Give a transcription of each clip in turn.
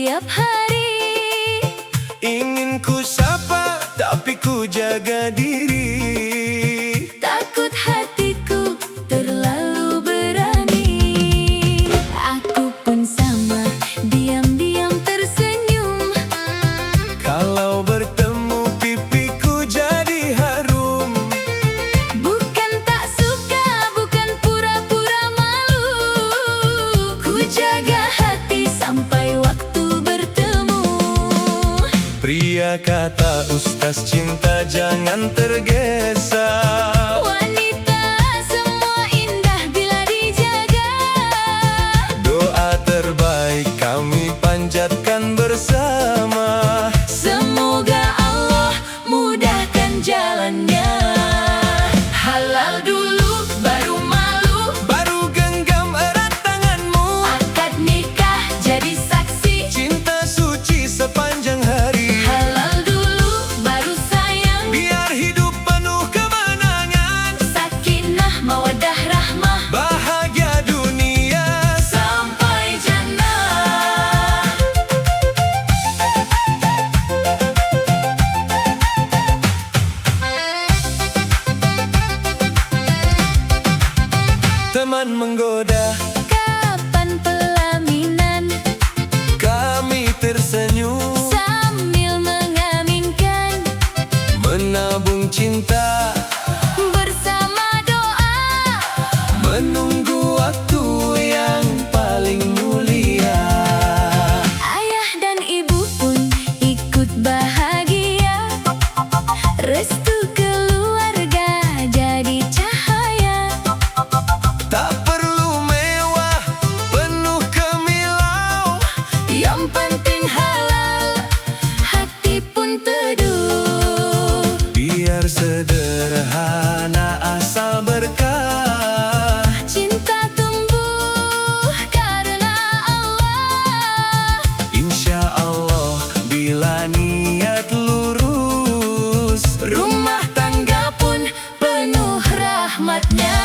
setiap hari. Ingin ku sapa, tapi ku jaga diri. Takut hatiku terlalu berani. Aku pun sama, diam-diam tersenyum. Kalau bertemu pipiku jadi harum. Bukan tak suka, bukan pura-pura malu. Ku jaga hati sampai waktu bertemu. Pria kata ustaz, cinta jangan tergesa. Wanita semua indah bila dijaga. Doa terbaik kami panjatkan bersama. Semoga Allah mudahkan jalannya. Halal dulu baru malu. Baru genggam erat tanganmu. Akad nikah jadi saksi. Cinta suci sepanjang hari. Halal dulu baru sayang. Biar hidup penuh kemenangan. Sakinah mawaddah rahmah. Bahagia dunia Sampai jannah. teman menggoda. Kapan pelaminan? Kami tersenyum Sambil mengaminkan. menabung cinta. Bersama doa. Menunggu waktu yang paling mulia. Ayah dan ibu pun ikut bahagia. Restu keluarga jadi cahaya. Tak perlu mewah, penuh kemilau. Yang penting halal, hati pun teduh. Biar sederhana asal berkah. Cinta tumbuh karena Allah. Insya Allah bila niat lurus, Rumah tangga pun penuh rahmatnya.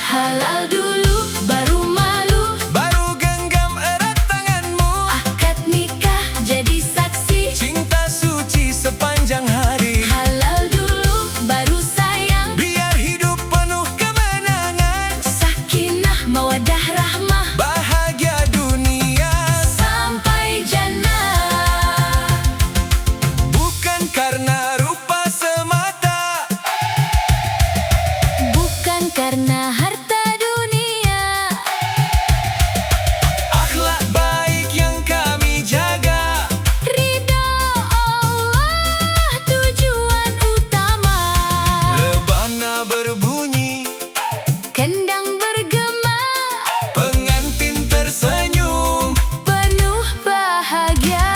Halal dulu baru malu. baru genggam erat tanganmu. Akad nikah jadi saksi. Cinta suci sepanjang hari. Halal dulu baru sayang. Biar hidup penuh kemenangan. Sakinah mawaddah rahmah. Bahagia dunia Sampai jannah. bukan karena rupa semata. Bukan karena harta dunia. Akhlak baik yang kami jaga. Ridha Allah tujuan utama. Rebana berbunyi, Kendang bergema. pengantin tersenyum. Penuh bahagia.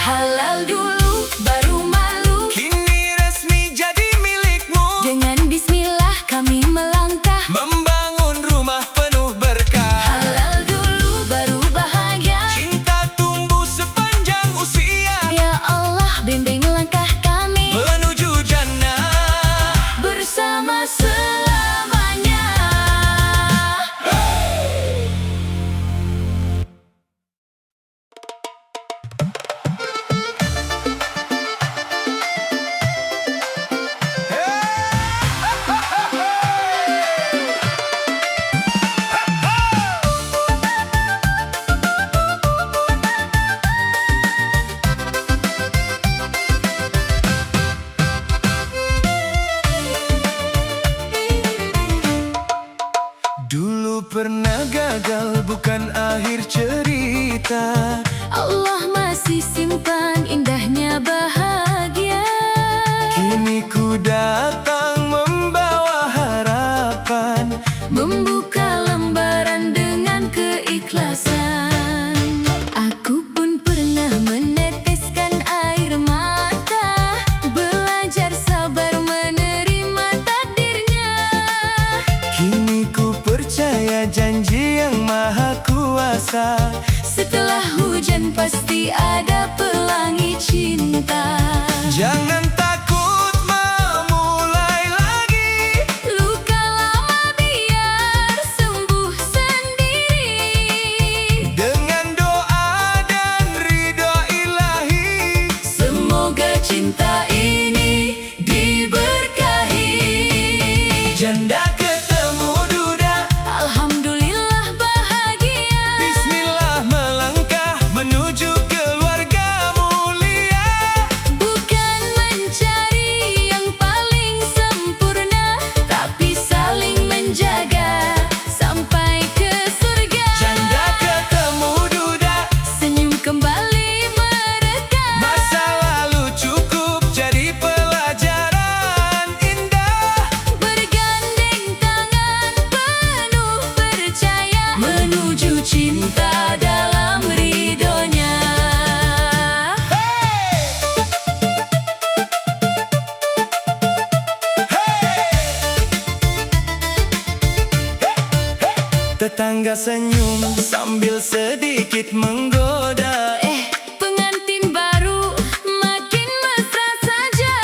Halal dulu baru malu. Kini resmi jadi milikmu. Dengan bismillah kami melangkah. Membangun rumah penuh berkah. Halal dulu baru bahagia. Cinta tumbuh sepanjang usia. Ya Allah bimbing langkah kami. Menuju jannah. Bersama selamanya. Dulu pernah gagal bukan akhir cerita. Allah masih simpan indahnya bahagia. Kini ku datang membawa harapan. Membuka lembaran dengan keikhlasan. Aku pun pernah meneteskan air mata. Belajar sabar menerima takdirnya. Kini ku percaya janji yang maha kuasa. Setelah hujan pasti ada pelangi cinta. Jangan takut memulai lagi. Luka lama biar sembuh sendiri. Dengan doa Tetangga senyum sambil sedikit menggoda. Pengantin baru makin mesra saja.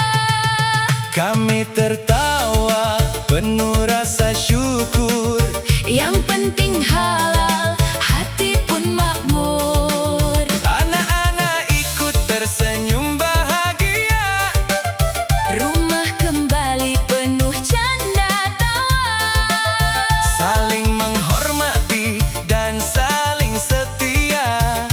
Kami tertawa penuh rasa syukur. Yang penting halal, hati pun makmur. Anak-anak ikut tersenyum bahagia. Rumah kembali penuh canda tawa. Saling menghormati dan saling setia.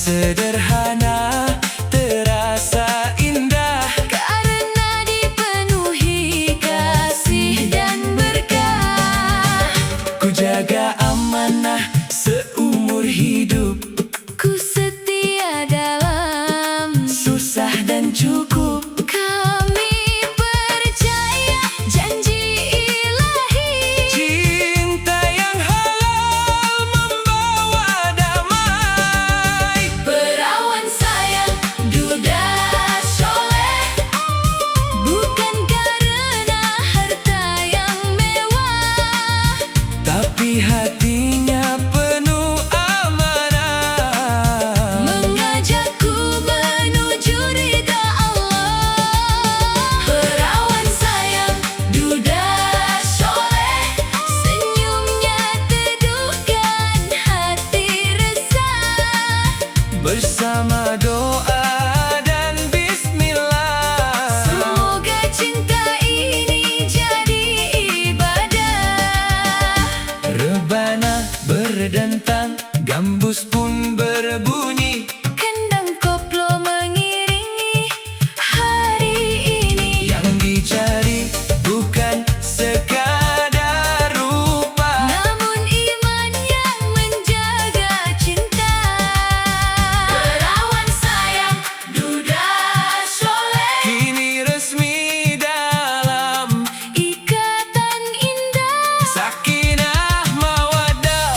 sederhana terasa indah karena dipenuhi kasih dan berkah. Ku jaga amanah seumur hidup, Ku setia dalam susah dan cukup. kami percaya janji ilahi. Cinta yang halal membawa damai. Perawan sayang, duda soleh, bukan karena harta yang mewah, Tapi hatinya penuh amanah. mengajakku menuju ridha Allah. Perawan sayang, duda soleh, senyumnya teduhkan hati resah. Bersama doa dan bismillah, Semoga cinta ini jadi ibadah. rebana berdentang, gambus pun berbunyi. Kendang koplo mengiringi hari ini. Yang dicari bukan sekadar rupa, Namun iman yang menjaga cinta. Perawan sayang, duda soleh, kini resmi dalam ikatan indah sakinah mawaddah.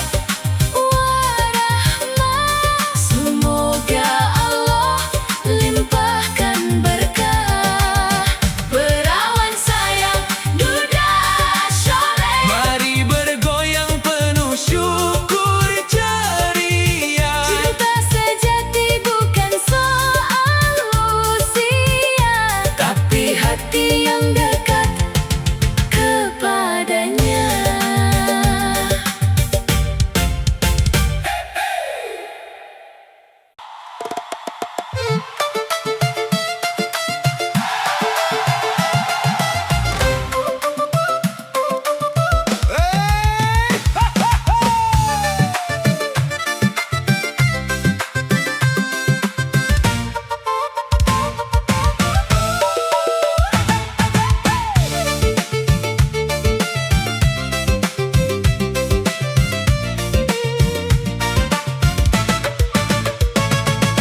warahmah. Semoga Allah limpahkan berkah. Perawan sayang, duda soleh, Mari bergoyang penuh syukur ceria. cinta sejati bukan soal usia, tapi hati yang dekat kepadanya.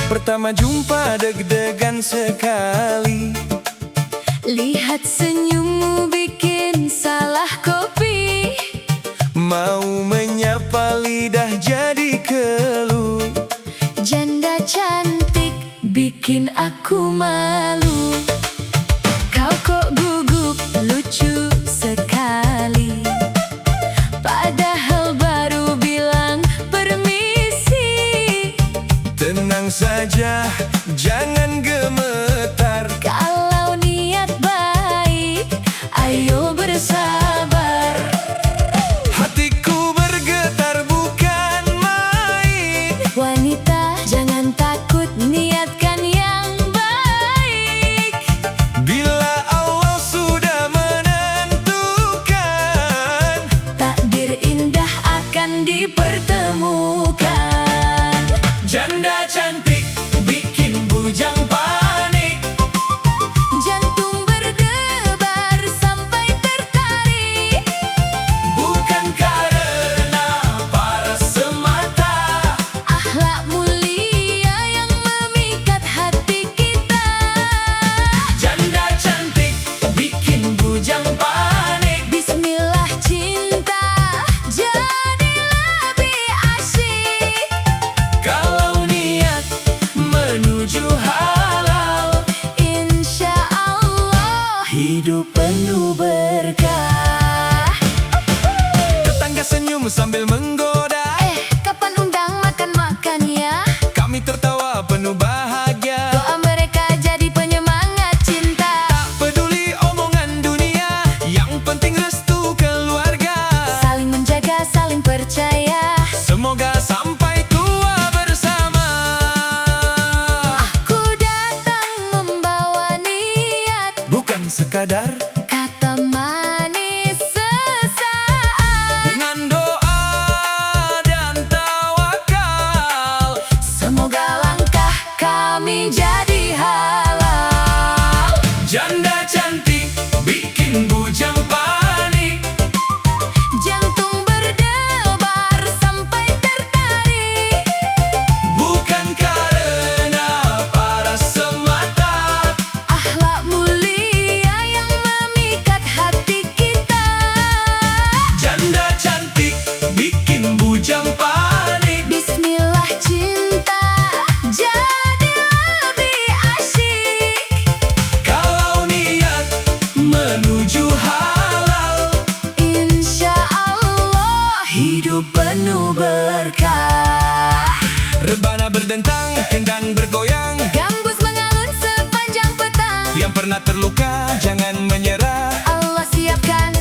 Pertama jumpa deg-degan sekali. Lihat senyummu bikin salah kopi. Mau menyapa lidah jadi keluh. Janda cantik bikin aku malu. Kau kok gugup lucu sekali, padahal baru bilang permisi. Tenang saja, jangan gemetar. Kalau niat baik, ayo bersabar. Hatiku bergetar bukan main. Wanita jangan takut, niatkan yang baik. Bila Allah sudah menentukan, Takdir indah akan dipertemukan. janda cantik bikin bujang panik. Jantung berdebar sampai tertarik. Bukan karena paras semata, Akhlak mulia Rebana berdentang, kendang bergoyang. Gambus mengalun sepanjang petang. Yang pernah terluka, jangan menyerah. Allah siapkan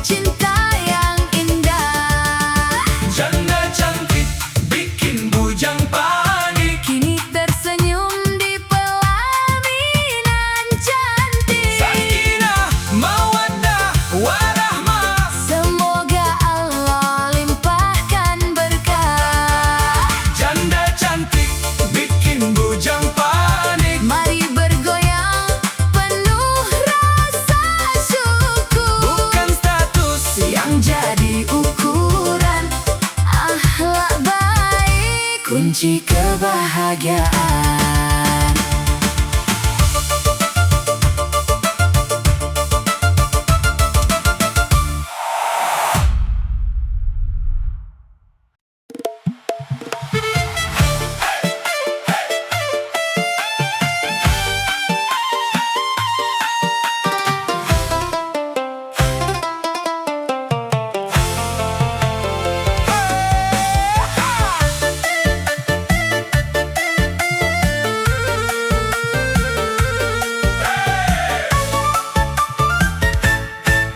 cinta yang indah. Janda cantik, bikin bujang panik. Kini tersenyum di pelaminan cantik. Sakinah, mawaddah, warahmah. Semoga Allah limpahkan berkah. Janda cantik, bikin bujang panik. Mari bergoyang penuh rasa syukur. Bukan status Yang jadi ukuran akhlak baik, kunci kebahagiaan.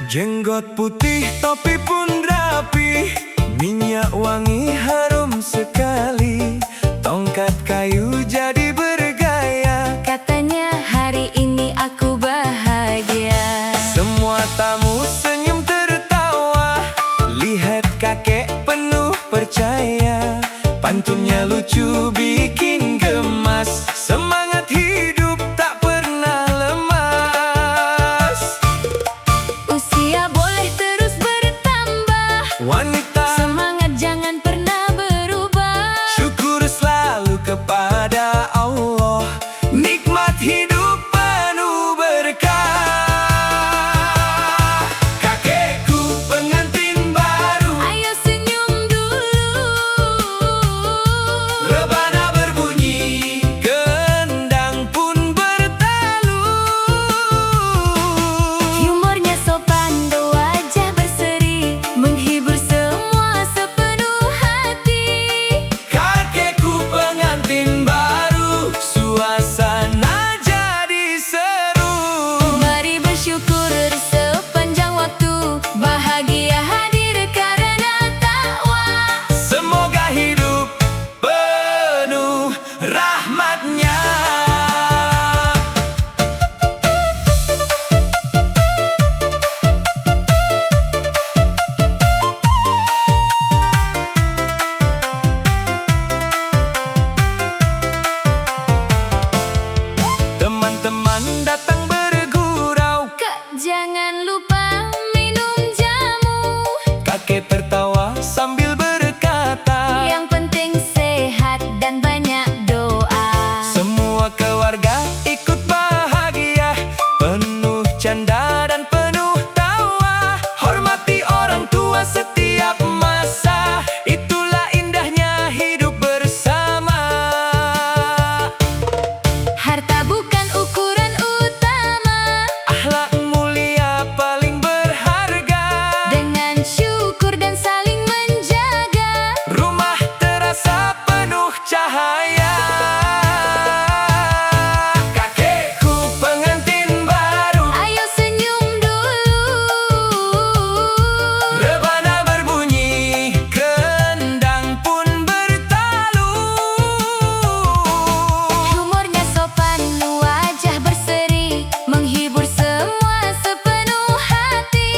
Jenggot putih, topi pun rapi. Minyak wangi harum sekali. Tongkat kayu jadi bergaya. Katanya hari ini aku bahagia. Semua tamu senyum tertawa. Lihat kakek penuh percaya. Pantunnya lucu bikin gemas. Semangat hidup tak pernah lemas. Usia boleh terus bertambah. Wanita, Semangat jangan pernah berubah. syukur selalu kepada Allah. Nikmat hidup penuh berkah. Kakekku pengantin baru. Ayo senyum dulu. Rebana berbunyi, kendang pun bertalu. Humornya sopan, wajah berseri, menghibur semua sepenuh hati. Kakekku pengantin baru, suasana jadi seru. Mari bersyukur sepanjang waktu, bahagia hadir karena takwa. Semoga hidup penuh rahmatnya. Teman-teman datang bergurau. Kak, jangan lupa minum jamu. Kakek tertawa sambil berkata, Yang penting sehat dan banyak doa. semua keluarga ikut bahagia. Penuh canda dan penuh tawa. Hormati orang tua setiap masa. Itulah indahnya hidup bersama. Harta bukan ukuran utama. Akhlak mulia paling berharga. Dengan syukur dan saling menjaga, Rumah terasa penuh cahaya. Kakekku pengantin baru. ayo senyum dulu. Rebana berbunyi, kendang pun bertalu. Humornya sopan, wajah berseri, menghibur semua sepenuh hati.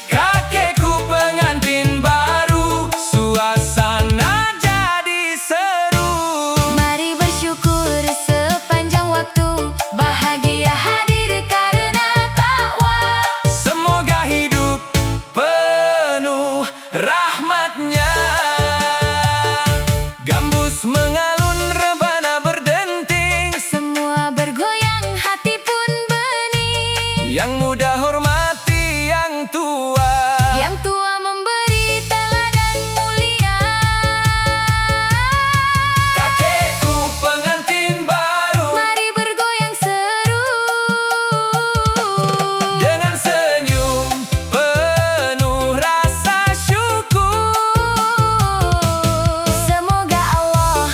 Kakekku pengantin baru, suasana jadi seru. Mari bersyukur sepanjang waktu, bahagia hadir karena takwa. Semoga hidup penuh rahmatnya. Gambus mengalun, rebana berdenting. Semua bergoyang, hati pun bening. Yang muda hormati yang tua. Yang tua memberi teladan mulia. Kakekku pengantin baru. Mari bergoyang seru. Dengan senyum penuh rasa syukur. Semoga Allah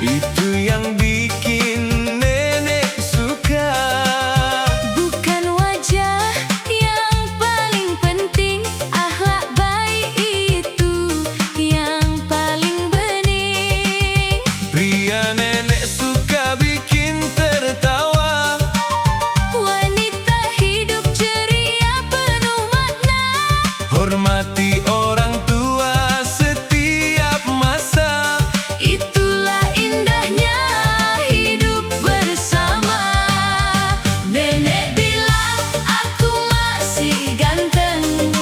Itu yang bikin nenek suka. Bukan wajah yang paling penting, akhlak baik itu yang paling bening. Pria nenek suka bikin tertawa. Wanita hidup ceria penuh makna. Hormati orang tua setiap masa. Itulah indahnya hidup bersama. Nenek bilang aku masih ganteng,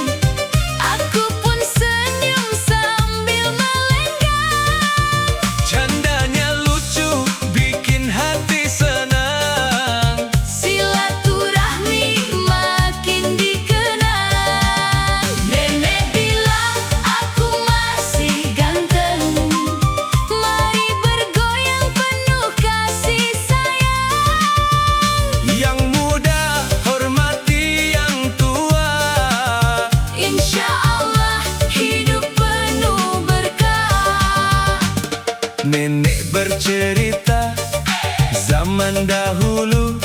aku pun senyum sambil melenggang. Candanya lucu, bikin hati senang. Silaturahmi makin dikenang. Nenek bilang aku masih ganteng, mari bergoyang penuh kasih sayang. Yang muda hormati yang tua. Insya Allah hidup penuh berkah. Nenek bercerita zaman dahulu.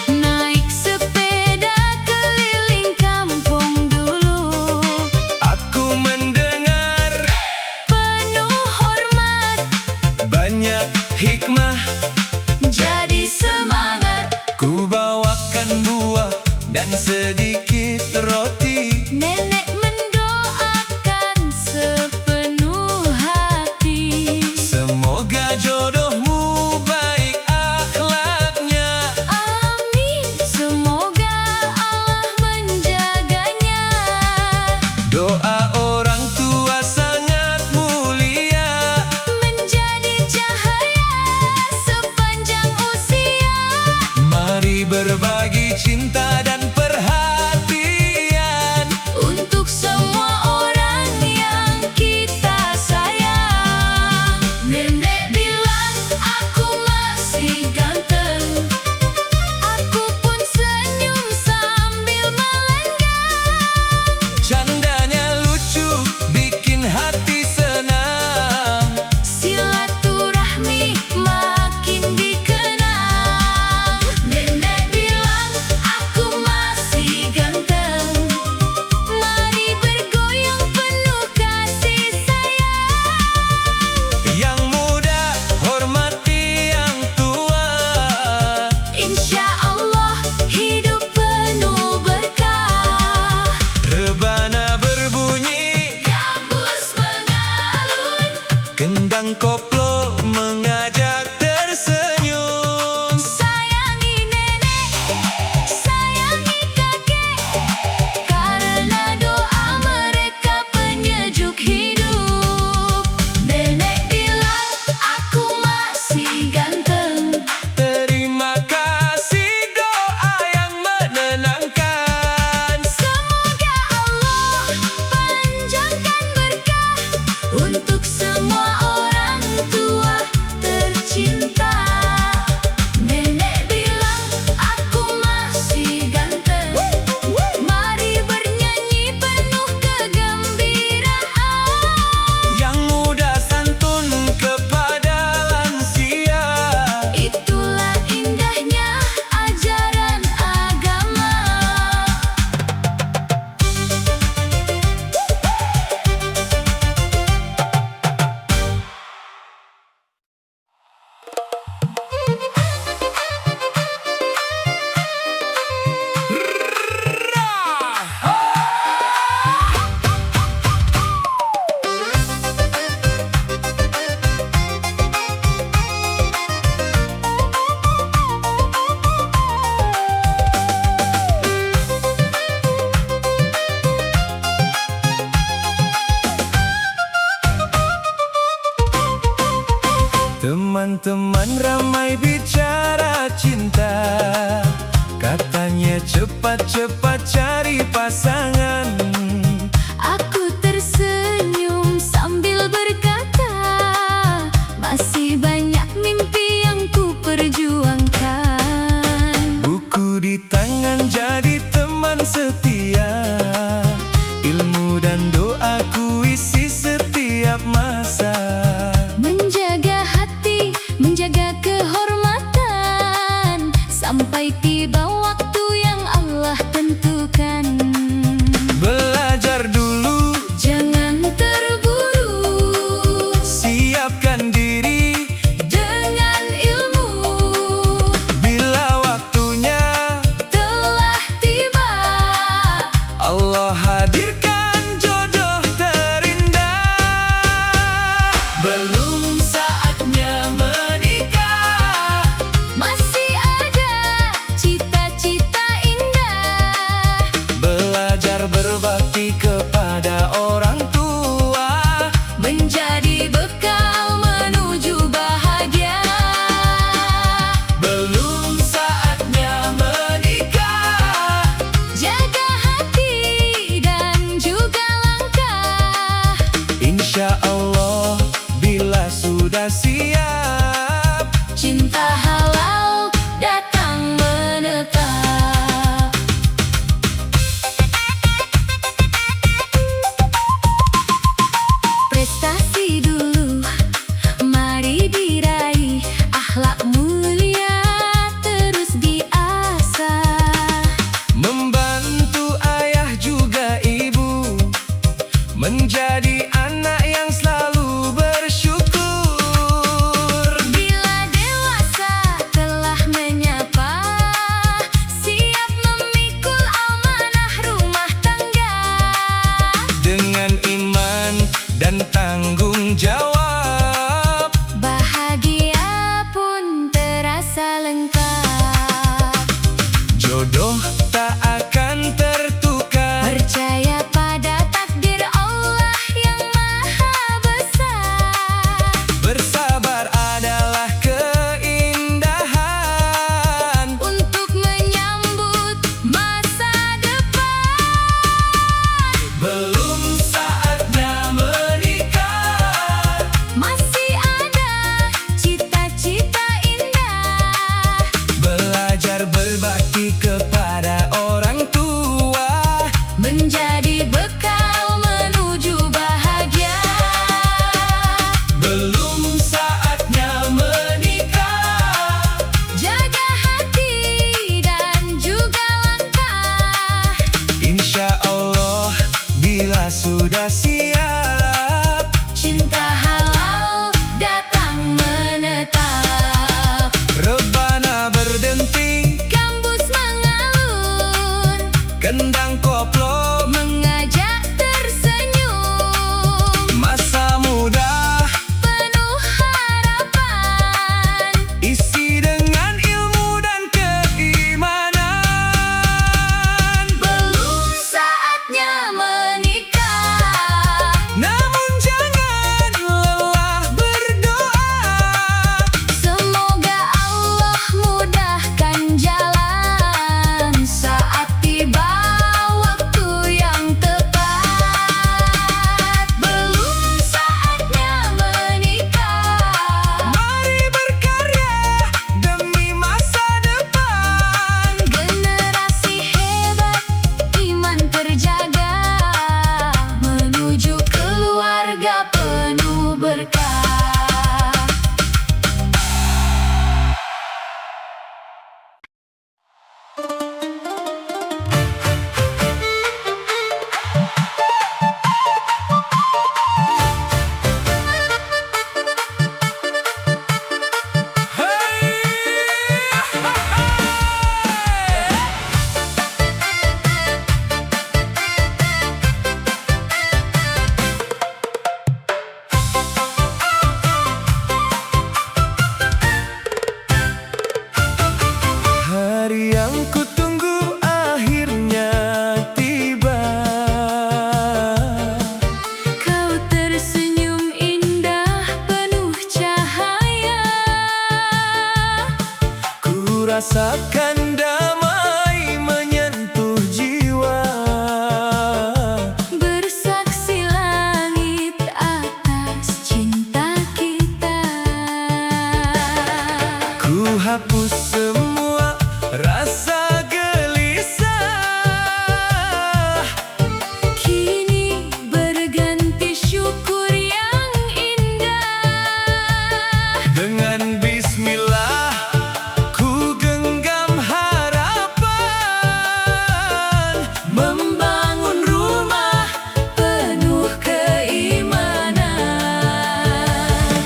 Naik sepeda keliling kampung dulu, Aku mendengar penuh hormat, banyak hikmah. jadi semangat. Ku bawakan buah dan sedikit roti. Nenek mendoakan sepenuh hati. Semoga jodohmu baik akhlaknya. Amin, semoga Allah menjaganya. Doa orang tua sangat mulia. Menjadi cahaya sepanjang usia. Mari berbagi cinta dan perhatian. Untuk semua orang yang kita sayang. Nenek bilang aku masih ganteng, aku pun senyum sambil melenggang. Candanya lucu, bikin hati senang. Silaturahmi makin dikenang. Nenek bilang aku masih ganteng, mari bergoyang penuh kasih sayang. Yang muda hormati yang tua. Insya Allah hidup penuh berkah. Rebana berbunyi, Gambus mengalun, kendang koplo mengajak tersenyum. sayangi nenek, sayangi kakek, karena doa mereka penyejuk hidup. Nenek bilang aku masih ganteng, Terima kasih doa yang menenangkan. semoga Allah panjangkan berkah untuk semua orang tua tercinta. Nenek bilang aku masih ganteng, mari bernyanyi penuh kegembiraan. Yang muda santun kepada lansia. Itulah indahnya ajaran agama. Teman-teman ramai bicara cinta. Katanya cepat-cepat cari pasangan. Aku tersenyum sambil berkata, masih banyak mimpi yang ku perjuangkan. Buku di tangan jadi teman setia. Ilmu dan doaku isi setiap masa. Menjaga hati, merasakan damai menyentuh jiwa. Bersaksi langit atas cinta kita. Ku hapus semua rasa gelisah. Kini berganti syukur yang indah. Dengan bismillah ku genggam harapan, Membangun rumah penuh keimanan.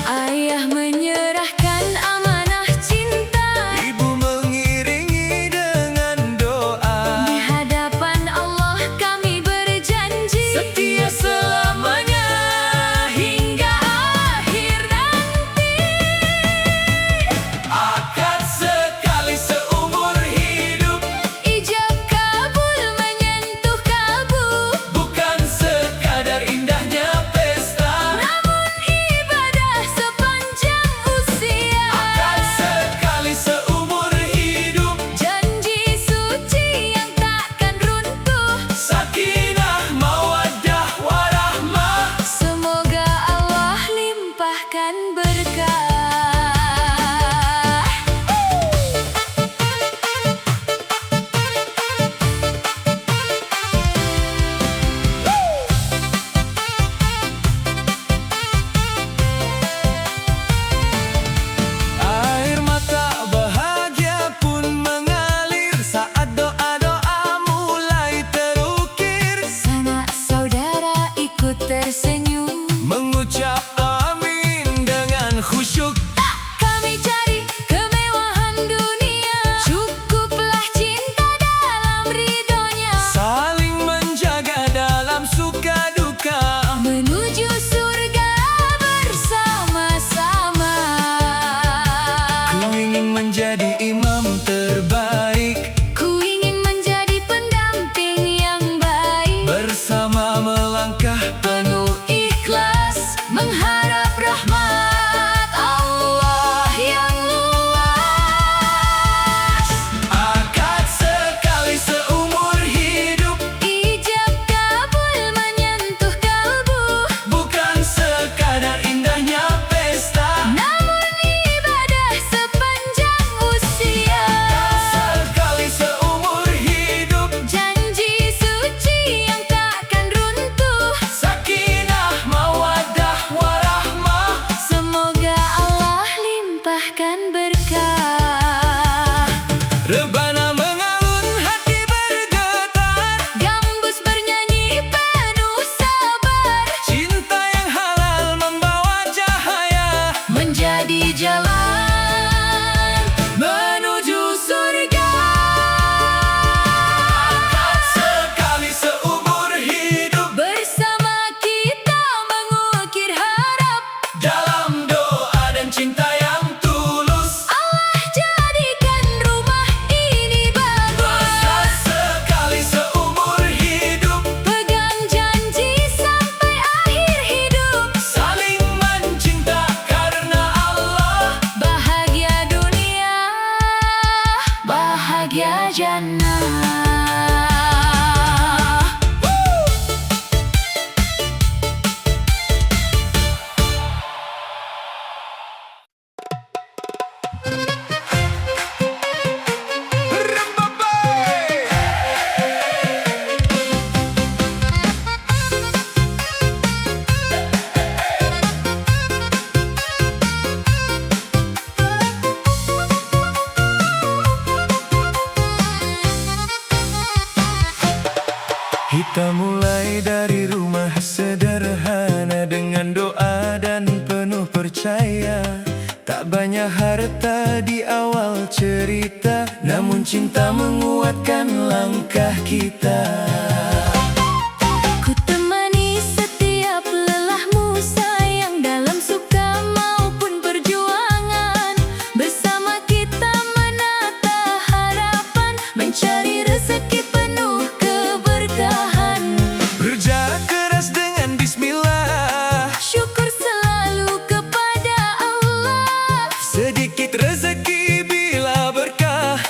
Ayah menyerahkan amanah cinta. ibu mengiringi dengan doa. Di hadapan Allah kami berjanji Setia selamanya hingga akhir nanti. akad sekali seumur hidup, Ijab kabul menyentuh kalbu, bukan sekadar indahnya pesta. namun ibadah sepanjang usia. Akad sekali seumur hidup, Janji suci yang takkan runtuh. sakinah mawaddah warahmah. Semoga Allah limpahkan berkah. Air mata bahagia pun mengalir saat doa-doa mulai terukir. Sanak saudara ikut tersenyum. Mengucap amin dengan khusyuk. Kami cari kemewahan dunia, cukuplah cinta dalam ridhonya. Saling menjaga dalam suka duka. Menuju surga bersama-sama. Ku ingin menjadi imam terbaik, Ku ingin menjadi pendamping yang baik. bersama melangkah penuh Ikhlas mengharap rahmat Allah yang luas. akad sekali seumur hidup, Ijab kabul menyentuh kalbu, bukan sekadar indahnya pesta. namun ibadah sepanjang usia. Sekali seumur hidup, Janji suci yang takkan runtuh. sakinah mawaddah warahmah. Semoga Allah limpahkan berkah. Rebana mengalun, hati bergetar. Gambus bernyanyi penuh sabar. Cinta yang halal membawa cahaya Menjadi jalan menuju surga. akad sekali seumur hidup, Bersama kita mengukir harap. dalam doa dan cinta yang tulus. Allah jadikan rumah ini bagus. Sekali seumur hidup, Pegang janji sampai akhir hidup. saling mencinta karena Allah. Bahagia dunia, bahagia jannah. Kita mulai dari rumah sederhana dengan doa dan penuh percaya. Tak banyak harta di awal cerita, namun cinta menguatkan langkah kita. Ku temani setiap lelahmu sayang, dalam suka maupun perjuangan. Bersama kita menata harapan, mencari rezeki penuh keberkahan. Bekerja keras dengan bismillah, Syukur selalu kepada Allah. sedikit rezeki bila berkah.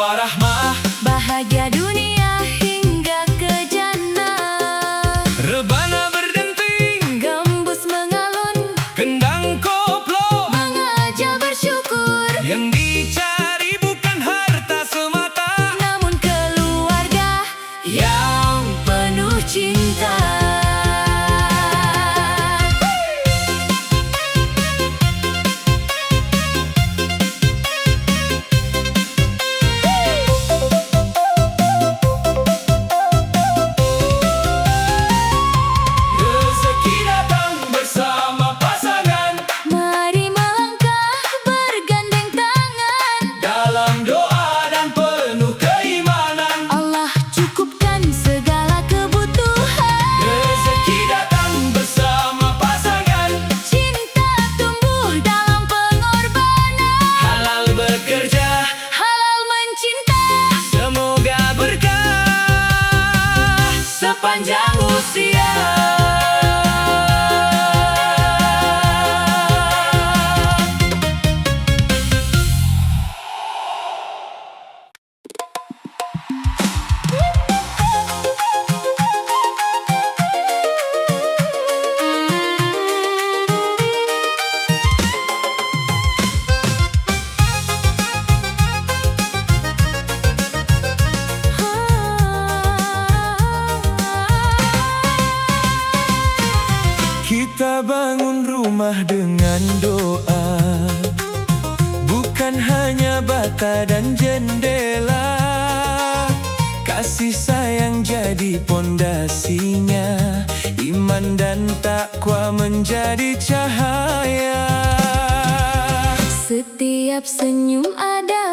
bawa rahmah, bahagia dunia hingga ke jannah. rebana berdenting, Gembus mengalun, kendang koplo, mengajak bersyukur, yang dicari bukan harta semata, namun keluarga yang penuh cinta. rezeki datang bersama pasangan, Mari melangkah bergandeng tangan, dalam doa dan penuh keimanan. Allah cukupkan segala kebutuhan. Rezeki datang bersama pasangan, Cinta tumbuh dalam pengorbanan, halal bekerja, halal mencinta. semoga berkah sepanjang usia. Kita bangun rumah dengan doa, bukan hanya bata dan jendela. Kasih sayang jadi pondasinya, iman dan takwa menjadi cahaya. Setiap senyum ada